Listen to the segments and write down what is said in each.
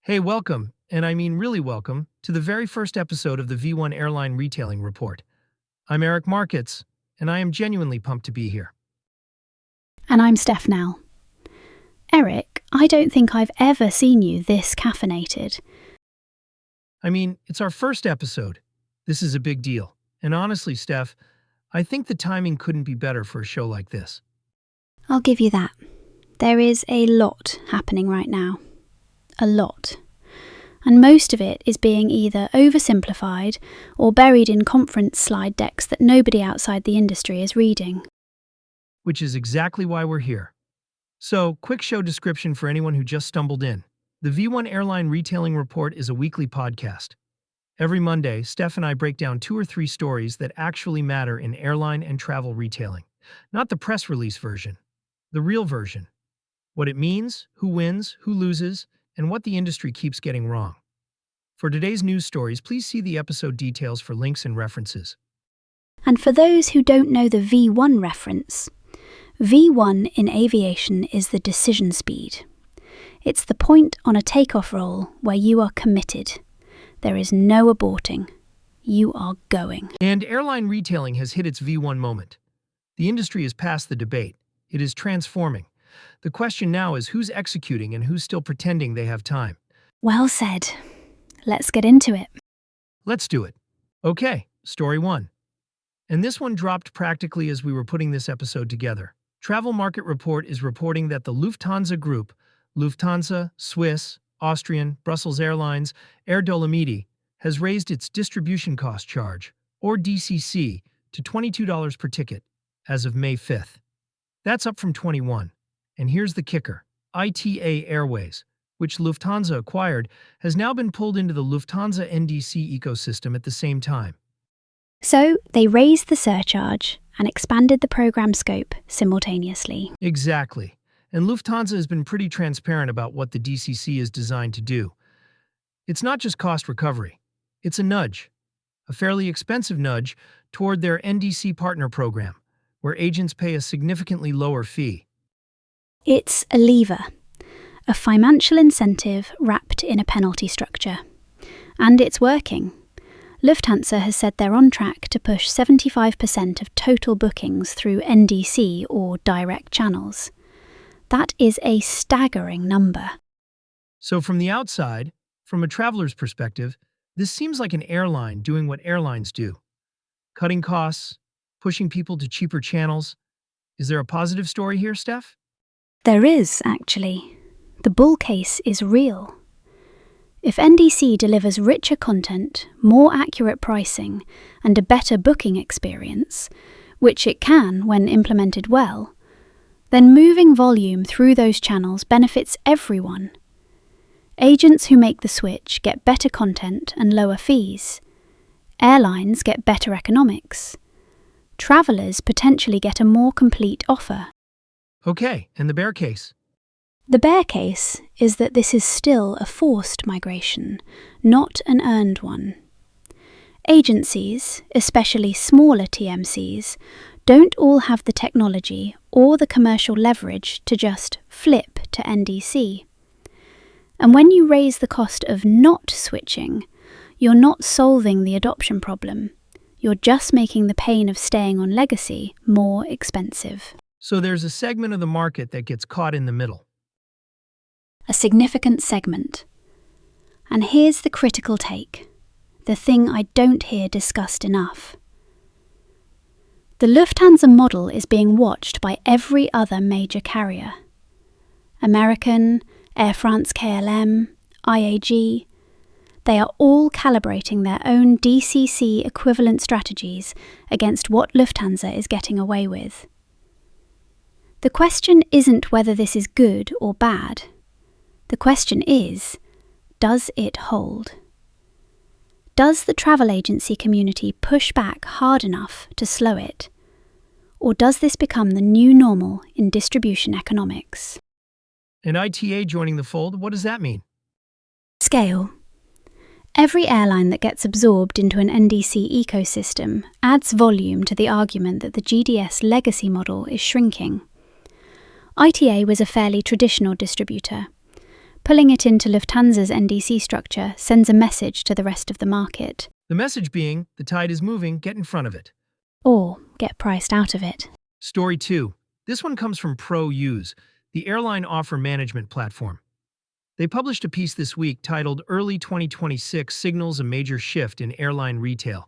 Hey, welcome, and I mean really welcome, to the very first episode of the V1 Airline Retailing Report. I'm Eric Markets, and I am genuinely pumped to be here. And I'm Steph Nell. Eric, I don't think I've ever seen you this caffeinated. I mean, it's our first episode. This is a big deal. And honestly, Steph, I think the timing couldn't be better for a show like this. I'll give you that. There is a lot happening right now. A lot. And most of it is being either oversimplified or buried in conference slide decks that nobody outside the industry is reading. Which is exactly why we're here. So, quick show description for anyone who just stumbled in. The V1 Airline Retailing Report is a weekly podcast. Every Monday, Steph and I break down 2 or 3 stories that actually matter in airline and travel retailing. Not the press release version, the real version. What it means, who wins, who loses, and what the industry keeps getting wrong. For today's news stories, please see the episode details for links and references. And for those who don't know the V1 reference, V1 in aviation is the decision speed. It's the point on a takeoff roll where you are committed. There is no aborting. You are going. And airline retailing has hit its V1 moment. The industry is past the debate. It is transforming. The question now is who's executing and who's still pretending they have time. Well said. Let's get into it. Let's do it. Okay, story 1. And this one dropped practically as we were putting this episode together. Travel Market Report is reporting that the Lufthansa Group, Lufthansa, Swiss, Austrian, Brussels Airlines, Air Dolomiti, has raised its distribution cost charge, or DCC, to $22 per ticket as of May 5th. That's up from $21. And here's the kicker. ITA Airways, which Lufthansa acquired, has now been pulled into the Lufthansa NDC ecosystem at the same time. So they raised the surcharge and expanded the program scope simultaneously. Exactly. And Lufthansa has been pretty transparent about what the DCC is designed to do. It's not just cost recovery. It's a nudge, a fairly expensive nudge, toward their NDC partner program, where agents pay a significantly lower fee. It's a lever, a financial incentive wrapped in a penalty structure. And it's working. Lufthansa has said they're on track to push 75% of total bookings through NDC or direct channels. That is a staggering number. So from the outside, from a traveler's perspective, this seems like an airline doing what airlines do. Cutting costs, pushing people to cheaper channels. Is there a positive story here, Steph? There is, actually. The bull case is real. If NDC delivers richer content, more accurate pricing, and a better booking experience, which it can when implemented well, then moving volume through those channels benefits everyone. Agents who make the switch get better content and lower fees. Airlines get better economics. Travelers potentially get a more complete offer. Okay, and the bear case? The bear case is that this is still a forced migration, not an earned one. Agencies, especially smaller TMCs, don't all have the technology or the commercial leverage to just flip to NDC. And when you raise the cost of not switching, you're not solving the adoption problem. You're just making the pain of staying on legacy more expensive. So there's a segment of the market that gets caught in the middle. A significant segment. And here's the critical take, the thing I don't hear discussed enough. The Lufthansa model is being watched by every other major carrier. American, Air France-KLM, IAG. They are all calibrating their own DCC equivalent strategies against what Lufthansa is getting away with. The question isn't whether this is good or bad. The question is, does it hold? Does the travel agency community push back hard enough to slow it? Or does this become the new normal in distribution economics? And ITA joining the fold, what does that mean? Scale. Every airline that gets absorbed into an NDC ecosystem adds volume to the argument that the GDS legacy model is shrinking. ITA was a fairly traditional distributor, Pulling it into Lufthansa's NDC structure sends a message to the rest of the market. The message being, the tide is moving, get in front of it. Or get priced out of it. Story 2. This one comes from ProUse, the airline offer management platform. They published a piece this week titled Early 2026 Signals a Major Shift in Airline Retail,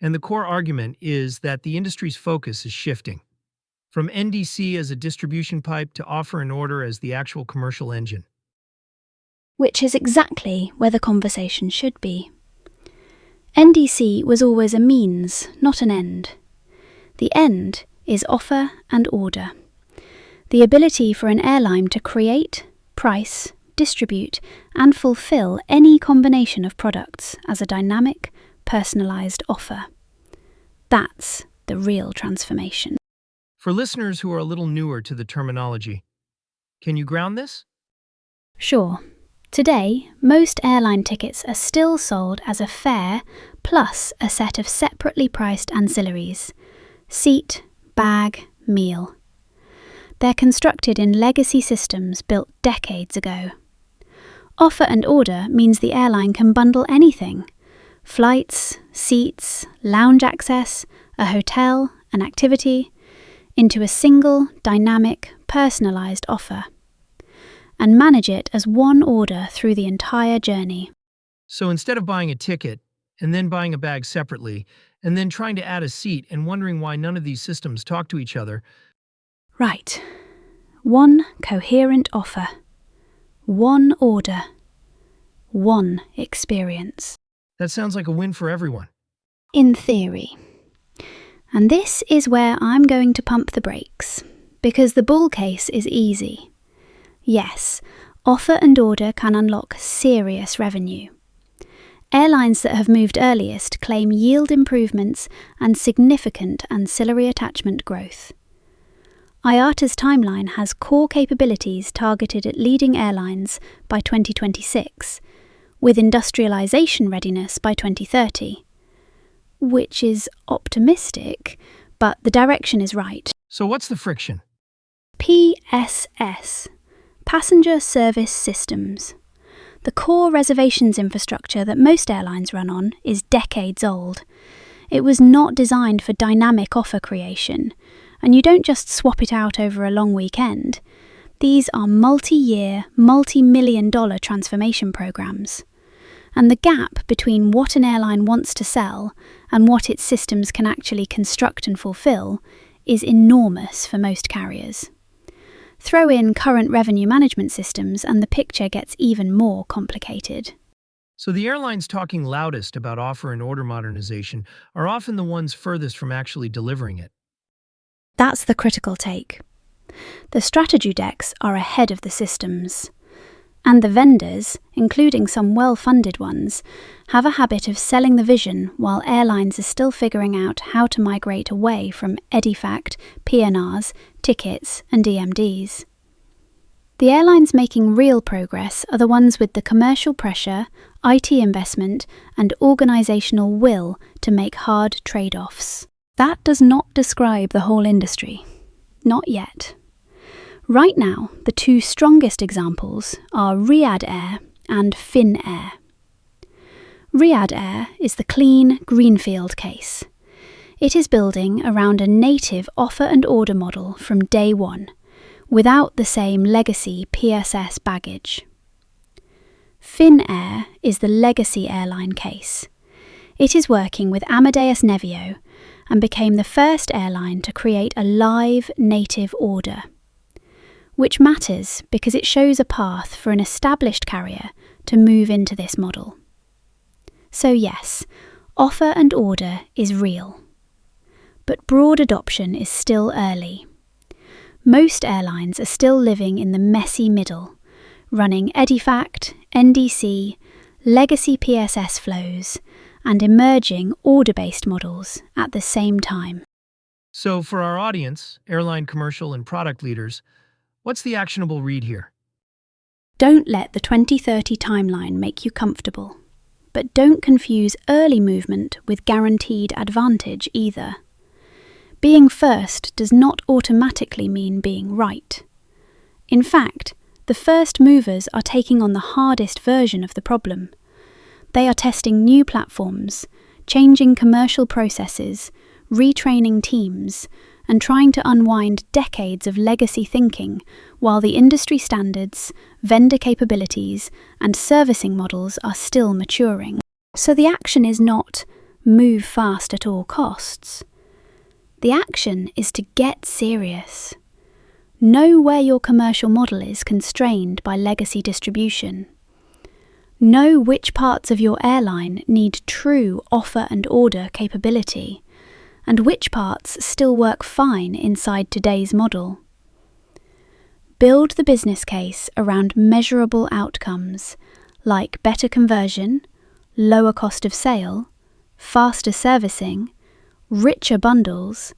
and the core argument is that the industry's focus is shifting. From NDC as a distribution pipe to offer and order as the actual commercial engine. Which is exactly where the conversation should be. NDC was always a means, not an end. The end is offer and order. The ability for an airline to create, price, distribute, and fulfill any combination of products as a dynamic, personalized offer. That's the real transformation. For listeners who are a little newer to the terminology, can you ground this? Sure. Today, most airline tickets are still sold as a fare plus a set of separately priced ancillaries: seat, bag, meal. They're constructed in legacy systems built decades ago. Offer and order means the airline can bundle anything: flights, seats, lounge access, a hotel, an activity, into a single, dynamic, personalised offer, and manage it as one order through the entire journey. So instead of buying a ticket, and then buying a bag separately, and then trying to add a seat and wondering why none of these systems talk to each other. Right. One coherent offer. One order. One experience. That sounds like a win for everyone. In theory. And this is where I'm going to pump the brakes, because the bull case is easy. Yes, offer and order can unlock serious revenue. Airlines that have moved earliest claim yield improvements and significant ancillary attachment growth. IATA's timeline has core capabilities targeted at leading airlines by 2026, with industrialization readiness by 2030. Which is optimistic, but the direction is right. So what's the friction? PSS, Passenger Service Systems. The core reservations infrastructure that most airlines run on is decades old. It was not designed for dynamic offer creation, and you don't just swap it out over a long weekend. These are multi-year, multi-million-dollar transformation programs. And the gap between what an airline wants to sell and what its systems can actually construct and fulfill is enormous for most carriers. Throw in current revenue management systems and the picture gets even more complicated. So the airlines talking loudest about offer and order modernization are often the ones furthest from actually delivering it. That's the critical take. The strategy decks are ahead of the systems. And the vendors, including some well-funded ones, have a habit of selling the vision while airlines are still figuring out how to migrate away from EDIFACT, PNRs, tickets, and DMDs. The airlines making real progress are the ones with the commercial pressure, IT investment, and organisational will to make hard trade-offs. That does not describe the whole industry. Not yet. Right now, the two strongest examples are Riyadh Air and Finnair. Riyadh Air is the clean, greenfield case. It is building around a native offer and order model from day one, without the same legacy PSS baggage. Finnair is the legacy airline case. It is working with Amadeus Nevio and became the first airline to create a live native order, which matters because it shows a path for an established carrier to move into this model. So yes, offer and order is real. But broad adoption is still early. Most airlines are still living in the messy middle, running EDIFACT, NDC, legacy PSS flows, and emerging order-based models at the same time. So for our audience, airline commercial and product leaders, what's the actionable read here? Don't let the 2030 timeline make you comfortable, but don't confuse early movement with guaranteed advantage either. Being first does not automatically mean being right. In fact, the first movers are taking on the hardest version of the problem. They are testing new platforms, changing commercial processes, retraining teams, and trying to unwind decades of legacy thinking while the industry standards, vendor capabilities, and servicing models are still maturing. So the action is not move fast at all costs. The action is to get serious. Know where your commercial model is constrained by legacy distribution. Know which parts of your airline need true offer and order capability, and which parts still work fine inside today's model. Build the business case around measurable outcomes like better conversion, lower cost of sale, faster servicing, richer bundles,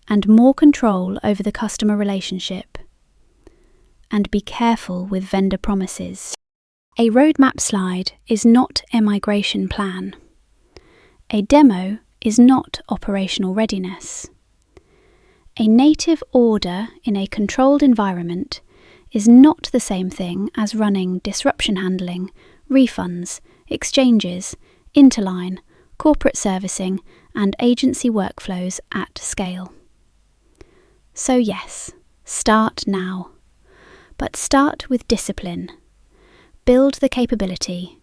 and more control over the customer relationship. And be careful with vendor promises. A roadmap slide is not a migration plan. A demo is not operational readiness. A native order in a controlled environment is not the same thing as running disruption handling, refunds, exchanges, interline, corporate servicing, and agency workflows at scale. So yes, start now. But start with discipline. Build the capability,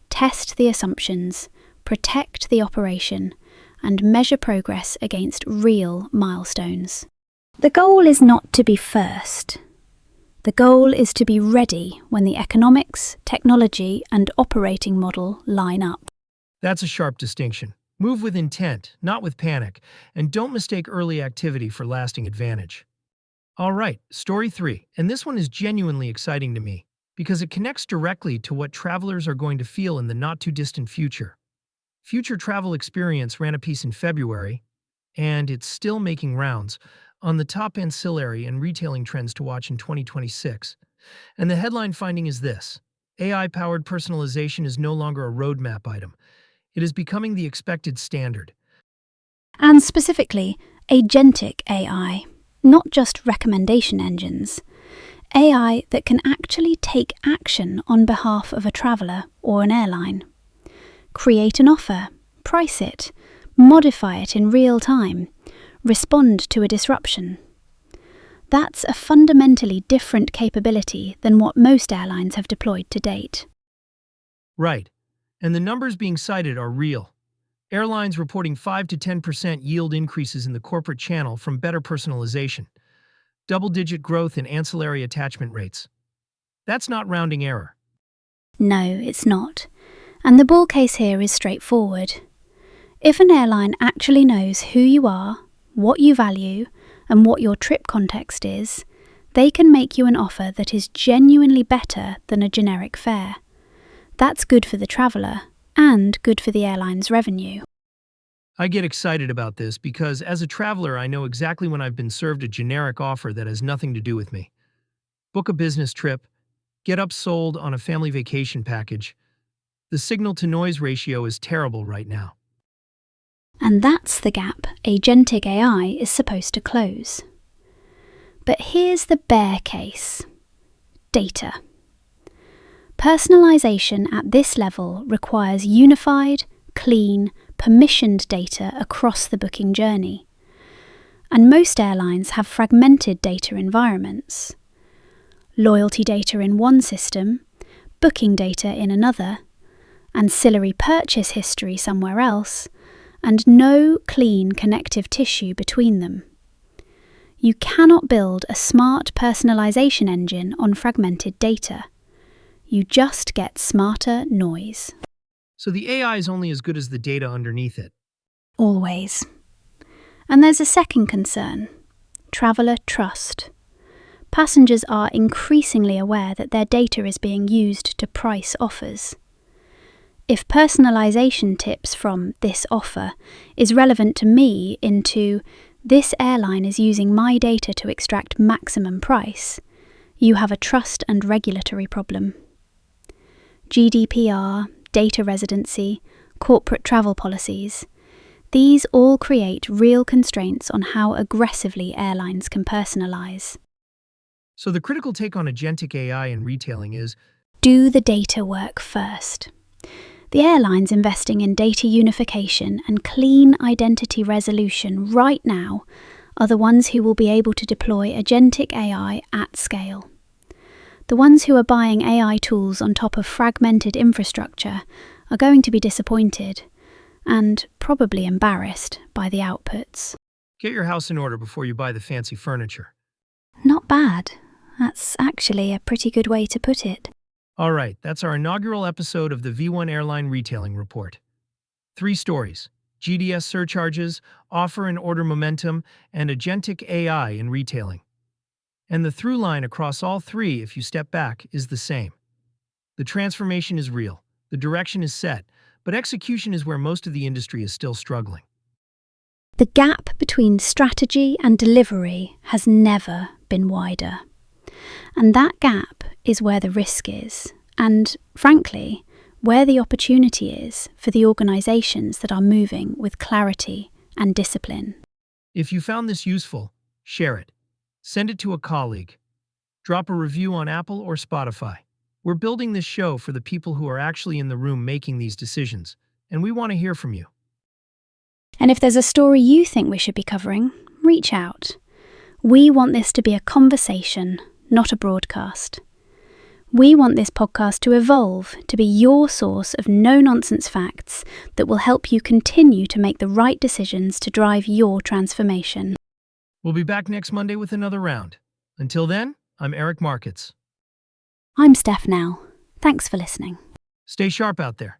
test the assumptions, protect the operation, and measure progress against real milestones. The goal is not to be first. The goal is to be ready when the economics, technology, and operating model line up. That's a sharp distinction. Move with intent, not with panic, and don't mistake early activity for lasting advantage. All right, story 3, and this one is genuinely exciting to me because it connects directly to what travelers are going to feel in the not-too-distant future. Future Travel Experience ran a piece in February, and it's still making rounds, on the top ancillary and retailing trends to watch in 2026. And the headline finding is this: AI-powered personalization is no longer a roadmap item. It is becoming the expected standard. And specifically, agentic AI, not just recommendation engines. AI that can actually take action on behalf of a traveller or an airline. Create an offer, price it, modify it in real time, respond to a disruption. That's a fundamentally different capability than what most airlines have deployed to date. Right, and the numbers being cited are real. Airlines reporting 5 to 10% yield increases in the corporate channel from better personalization. Double-digit growth in ancillary attachment rates. That's not rounding error. No, it's not. And the bull case here is straightforward. If an airline actually knows who you are, what you value, and what your trip context is, they can make you an offer that is genuinely better than a generic fare. That's good for the traveller and good for the airline's revenue. I get excited about this because as a traveler, I know exactly when I've been served a generic offer that has nothing to do with me. Book a business trip, get upsold on a family vacation package. The signal-to-noise ratio is terrible right now. And that's the gap agentic AI is supposed to close. But here's the bear case: data. Personalization at this level requires unified, clean, permissioned data across the booking journey. And most airlines have fragmented data environments. Loyalty data in one system, booking data in another, ancillary purchase history somewhere else, and no clean connective tissue between them. You cannot build a smart personalization engine on fragmented data. You just get smarter noise. So the AI is only as good as the data underneath it. Always. And there's a second concern: traveller trust. Passengers are increasingly aware that their data is being used to price offers. If personalization tips from "this offer" is relevant to me into "this airline is using my data to extract maximum price," you have a trust and regulatory problem. GDPR, data residency, corporate travel policies, these all create real constraints on how aggressively airlines can personalize. So the critical take on agentic AI in retailing is, do the data work first. The airlines investing in data unification and clean identity resolution right now are the ones who will be able to deploy agentic AI at scale. The ones who are buying AI tools on top of fragmented infrastructure are going to be disappointed and probably embarrassed by the outputs. get your house in order before you buy the fancy furniture. Not bad. That's actually a pretty good way to put it. All right, that's our inaugural episode of the V1 Airline Retailing Report. 3 stories: GDS surcharges, offer and order momentum, and agentic AI in retailing. And the through line across all 3, if you step back, is the same. The transformation is real, the direction is set, but execution is where most of the industry is still struggling. The gap between strategy and delivery has never been wider. And that gap is where the risk is, and, frankly, where the opportunity is for the organisations that are moving with clarity and discipline. If you found this useful, share it. Send it to a colleague. Drop a review on Apple or Spotify. We're building this show for the people who are actually in the room making these decisions, and we want to hear from you. And if there's a story you think we should be covering, reach out. We want this to be a conversation, not a broadcast. We want this podcast to evolve to be your source of no-nonsense facts that will help you continue to make the right decisions to drive your transformation. We'll be back next Monday with another round. Until then, I'm Eric Markets. I'm Steph Nell. Thanks for listening. Stay sharp out there.